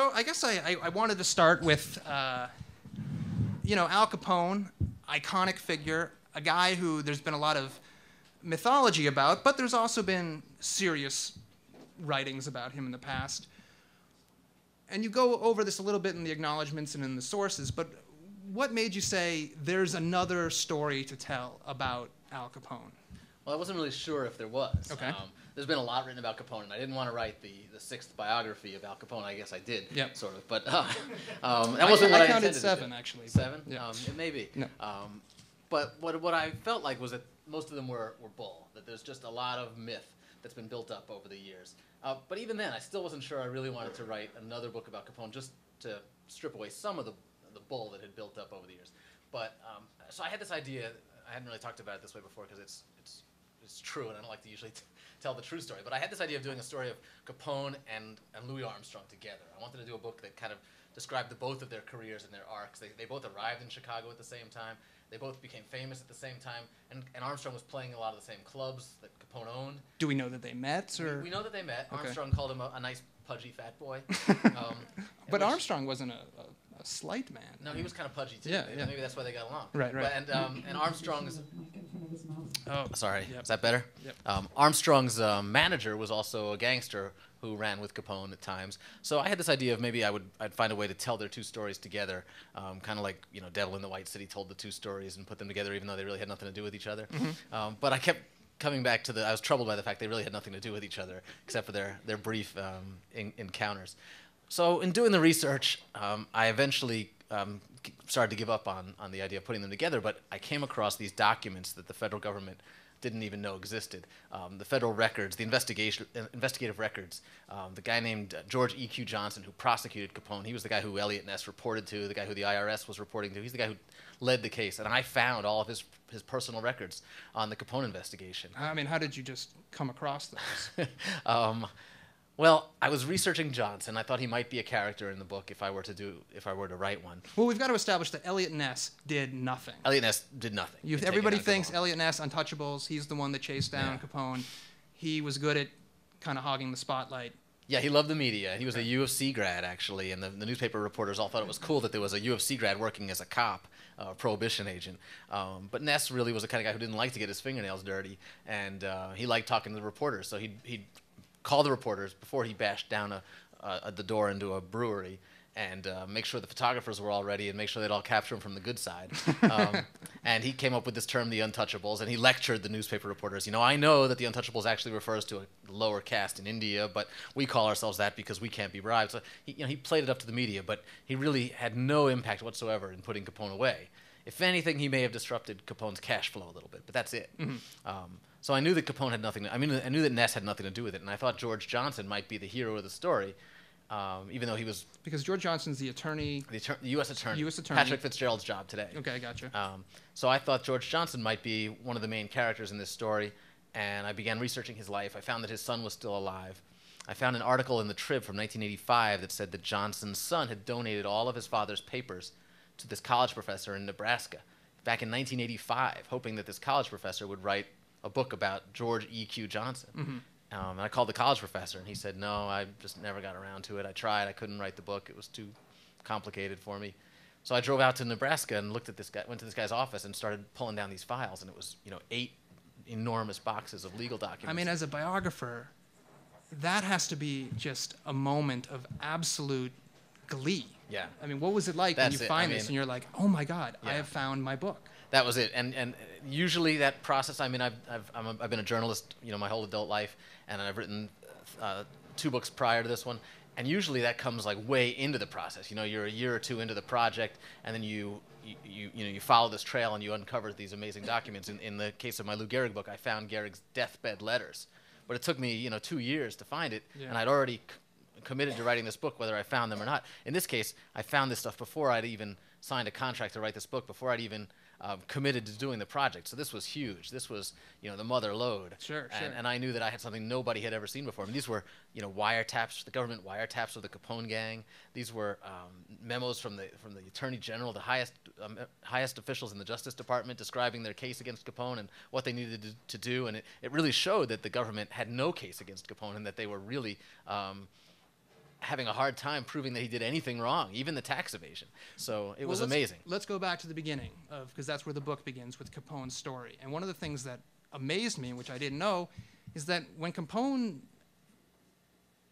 So I guess I wanted to start with, Al Capone, iconic figure, a guy who there's been a lot of mythology about, but there's also been serious writings about him in the past. And you go over this a little bit in the acknowledgments and in the sources, but what made you say there's another story to tell about Al Capone? Well, I wasn't really sure if there was. Okay. There's been a lot written about Capone, and I didn't want to write the sixth biography of Al Capone. I guess I did, Yep. sort of. But that wasn't what I counted intended 7, to do. actually. 7? Yeah. It may be. No. But what I felt like was that most of them were bull, that there's just a lot of myth that's been built up over the years. But even then, I still wasn't sure I really wanted to write another book about Capone just to strip away some of the bull that had built up over the years. But so I had this idea. I hadn't really talked about it this way before because it's true, and I don't like to usually tell the true story. But I had this idea of doing a story of Capone and Louis Armstrong together. I wanted to do a book that kind of described both of their careers and their arcs. They both arrived in Chicago at the same time. They both became famous at the same time. And Armstrong was playing a lot of the same clubs that Capone owned. Do we know that they met? Or? We know that they met. Okay. Armstrong called him a nice, pudgy fat boy. But Armstrong wasn't a slight man. No, he was kind of pudgy, too. Yeah, Maybe, yeah. maybe that's why they got along. Right. But, and Armstrong's... Oh, sorry. Yep. Is that better? Yep. Armstrong's manager was also a gangster who ran with Capone at times. So I had this idea of maybe I'd find a way to tell their two stories together, kind of like Devil in the White City told the two stories and put them together even though they really had nothing to do with each other. Mm-hmm. But I kept coming back to I was troubled by the fact they really had nothing to do with each other except for their brief encounters. So in doing the research, I eventually started to give up on the idea of putting them together, but I came across these documents that the federal government didn't even know existed. The federal records, the investigative records, the guy named George E.Q. Johnson, who prosecuted Capone, he was the guy who Elliot Ness reported to, the guy who the IRS was reporting to. He's the guy who led the case, and I found all of his personal records on the Capone investigation. I mean, how did you just come across those? Well, I was researching Johnson. I thought he might be a character in the book if I were to write one. Well, we've got to establish that Elliot Ness did nothing. Elliot Ness did nothing. Everybody thinks Elliot Ness, Untouchables, he's the one that chased down Capone. He was good at kind of hogging the spotlight. Yeah, he loved the media. He was a UFC grad, actually, and the newspaper reporters all thought it was cool that there was a UFC grad working as a cop, a prohibition agent. But Ness really was the kind of guy who didn't like to get his fingernails dirty, and he liked talking to the reporters. So he'd call the reporters before he bashed down the door into a brewery and make sure the photographers were all ready and make sure they'd all capture him from the good side. And he came up with this term, the Untouchables, and he lectured the newspaper reporters. I know that the Untouchables actually refers to a lower caste in India, but we call ourselves that because we can't be bribed. So he played it up to the media, but he really had no impact whatsoever in putting Capone away. If anything, he may have disrupted Capone's cash flow a little bit, but that's it. Mm-hmm. So I knew that Capone had nothing. I knew that Ness had nothing to do with it, and I thought George Johnson might be the hero of the story, even though he was because George Johnson's the attorney, the U.S. attorney, U.S. attorney, Patrick Fitzgerald's job today. Okay, I gotcha. So I thought George Johnson might be one of the main characters in this story, and I began researching his life. I found that his son was still alive. I found an article in the Trib from 1985 that said that Johnson's son had donated all of his father's papers to this college professor in Nebraska back in 1985, hoping that this college professor would write a book about George E.Q. Johnson. Mm-hmm. And I called the college professor, and he said, no, I just never got around to it. I tried. I couldn't write the book. It was too complicated for me. So I drove out to Nebraska and went to this guy's office and started pulling down these files, and it was 8 enormous boxes of legal documents. I mean, as a biographer, that has to be just a moment of absolute glee. Yeah. I mean, what was it like when you find this and you're like, oh my God, yeah. I have found my book? That was it, and usually that process. I mean, I've been a journalist, my whole adult life, and I've written 2 books prior to this one, and usually that comes like way into the process. You're a year or 2 into the project, and then you follow this trail and you uncover these amazing documents. In the case of my Lou Gehrig book, I found Gehrig's deathbed letters, but it took me 2 years to find it, and I'd already committed to writing this book, whether I found them or not. In this case, I found this stuff before I'd even signed a contract to write this book, before I'd even committed to doing the project. So this was huge. This was, the mother lode. Sure. And I knew that I had something nobody had ever seen before. I mean, these were, wiretaps, the government wiretaps of the Capone gang. These were memos from the Attorney General, the highest officials in the Justice Department, describing their case against Capone and what they needed to do. And it really showed that the government had no case against Capone and that they were really having a hard time proving that he did anything wrong, even the tax evasion. So it was let's- amazing. Let's go back to the beginning, because that's where the book begins, with Capone's story. And one of the things that amazed me, which I didn't know, is that when Capone,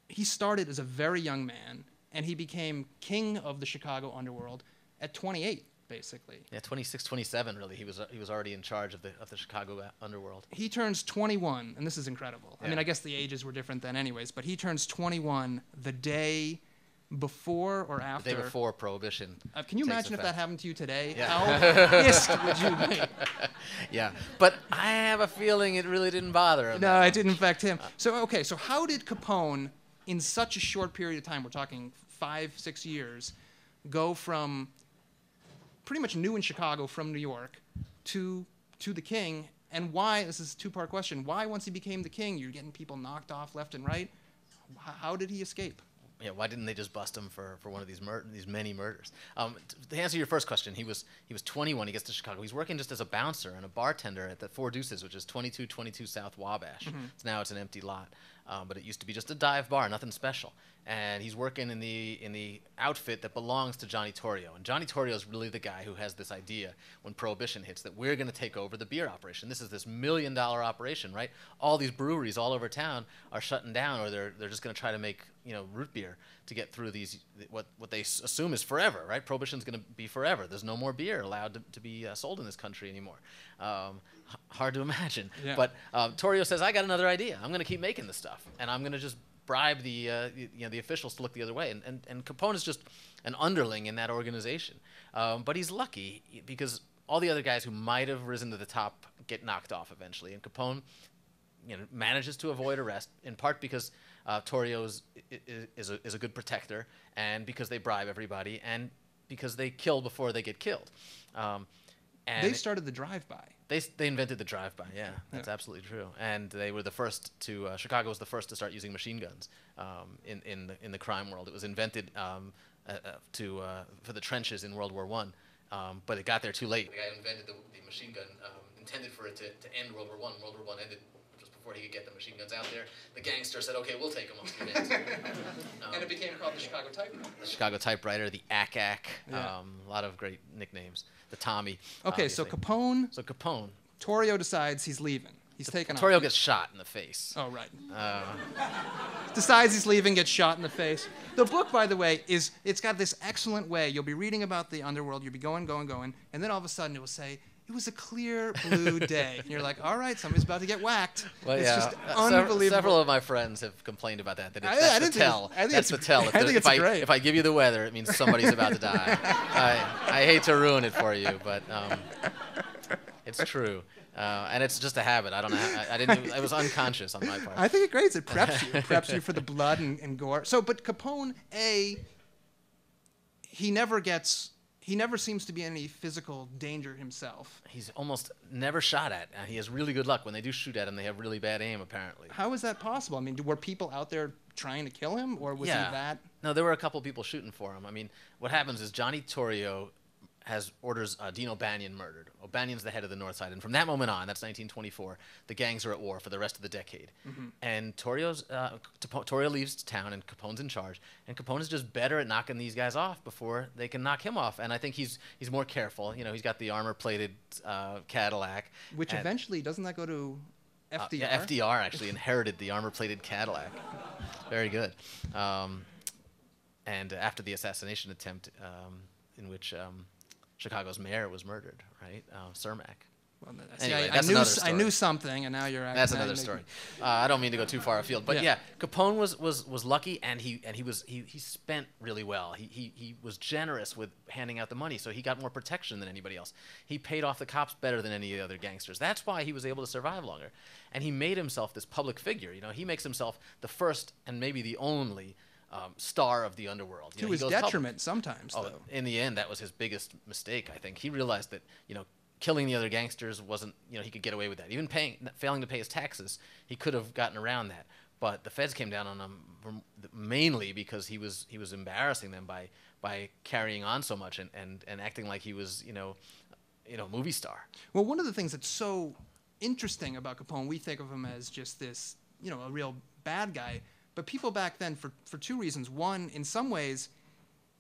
he started as a very young man, and he became king of the Chicago underworld at 28, basically. Yeah, 26, 27, really. He was already in charge of the Chicago underworld. He turns 21, and this is incredible. I mean, Yeah. I guess the ages were different then anyways, but he turns 21 the day before or after. The day before Prohibition. Can you takes imagine if that effect. happened to you today? Yeah. How pissed would you be? Yeah, but I have a feeling it really didn't bother him. No, that it much. didn't affect him. So how did Capone, in such a short period of time, we're talking 5-6 years, go from pretty much new in Chicago from New York to the king? And why, this is a two-part question, why once he became the king, you're getting people knocked off left and right? How did he escape? Yeah, why didn't they just bust him for one of these many murders? To answer your first question, he was 21. He gets to Chicago. He's working just as a bouncer and a bartender at the Four Deuces, which is 2222 South Wabash. Now it's an empty lot, but it used to be just a dive bar, nothing special. And he's working in the outfit that belongs to Johnny Torrio. And Johnny Torrio is really the guy who has this idea when Prohibition hits that we're going to take over the beer operation. This is this $1 million operation, right? All these breweries all over town are shutting down, or they're just going to try to make root beer to get through these what they assume is forever, right? Prohibition's going to be forever. There's no more beer allowed to be sold in this country anymore. Hard to imagine. Yeah. But Torrio says, I got another idea. I'm going to keep making this stuff, and I'm going to just bribe the officials to look the other way. And Capone is just an underling in that organization. But he's lucky because all the other guys who might have risen to the top get knocked off eventually. And Capone manages to avoid arrest, in part because Torrio is a good protector, and because they bribe everybody, and because they kill before they get killed. And They started the drive-by. They invented the drive-by. Yeah, that's absolutely true. And they were the first to. Chicago was the first to start using machine guns in the crime world. It was invented for the trenches in World War I, but it got there too late. The guy who invented the machine gun intended for it to end World War I. World War I ended just before he could get the machine guns out there. The gangster said, "Okay, we'll take them once we get." And it became called the Chicago Typewriter. The Chicago Typewriter, the Ack-Ack, Yeah. a lot of great nicknames. The Tommy. Okay, so obviously. Capone, So Capone. Torrio decides he's leaving. He's taken off. Torrio gets shot in the face. Oh, right. Uh, Decides he's leaving, gets shot in the face. The book, by the way, it's got this excellent way. You'll be reading about the underworld. You'll be going, and then all of a sudden it will say, it was a clear blue day. And you're like, all right, somebody's about to get whacked. Well, it's yeah, just unbelievable. Several of my friends have complained about that. I That's think the tell. I think That's the it's- tell. I think it's great. If I give you the weather, it means somebody's about to die. I hate to ruin it for you, but it's true. And it's just a habit. I don't know. I didn't. It was unconscious on my part. I think it's great. It preps you. It preps you for the blood and gore. So, but Capone, he never seems to be in any physical danger himself. He's almost never shot at. He has really good luck. When they do shoot at him, they have really bad aim, apparently. How is that possible? I mean, were people out there trying to kill him, or was he that? No, there were a couple people shooting for him. I mean, what happens is Johnny Torrio orders Dean O'Banion murdered. O'Banion's the head of the North Side, and from that moment on, that's 1924, the gangs are at war for the rest of the decade. And Torrio leaves town, and Capone's in charge, and Capone is just better at knocking these guys off before they can knock him off. And I think he's more careful. He's got the armor-plated Cadillac, Which eventually, doesn't that go to FDR? Yeah, FDR actually inherited the armor-plated Cadillac. Very good. And after the assassination attempt, in which Chicago's mayor was murdered, right? Cermak. Well, Anyway, I knew something, and now you're acting. That's another story. I don't mean to go too far afield, but yeah, Capone was lucky, and he spent really well. He was generous with handing out the money, so he got more protection than anybody else. He paid off the cops better than any of the other gangsters. That's why he was able to survive longer, and he made himself this public figure. He makes himself the first and maybe the only star of the underworld. To his detriment sometimes, though. In the end, that was his biggest mistake, I think. He realized that, killing the other gangsters wasn't, he could get away with that. Even failing to pay his taxes, he could have gotten around that. But the feds came down on him mainly because he was embarrassing them by carrying on so much and acting like he was, a movie star. Well, one of the things that's so interesting about Capone, we think of him as just this, a real bad guy. But people back then, for two reasons. One, in some ways,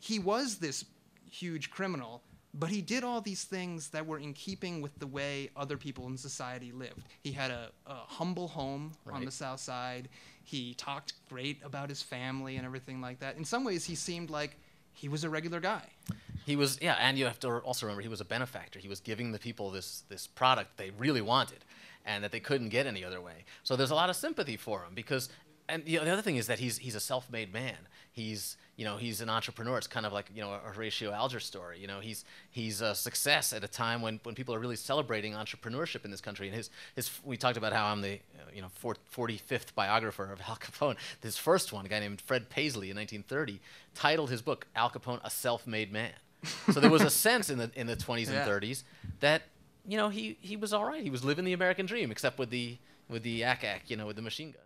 he was this huge criminal, but he did all these things that were in keeping with the way other people in society lived. He had a humble home on the South Side. He talked great about his family and everything like that. In some ways, he seemed like he was a regular guy. He was, yeah, and you have to also remember he was a benefactor. He was giving the people this product they really wanted and that they couldn't get any other way. So there's a lot of sympathy for him because, and the other thing is that he's a self-made man. He's an entrepreneur. It's kind of like, a Horatio Alger story. He's a success at a time when people are really celebrating entrepreneurship in this country. And we talked about how I'm the 45th biographer of Al Capone. His first one, a guy named Fred Paisley in 1930, titled his book Al Capone, A Self-Made Man. So there was a sense in the 20s and 30s that he was all right. He was living the American dream, except with the ack-ack, with the machine gun.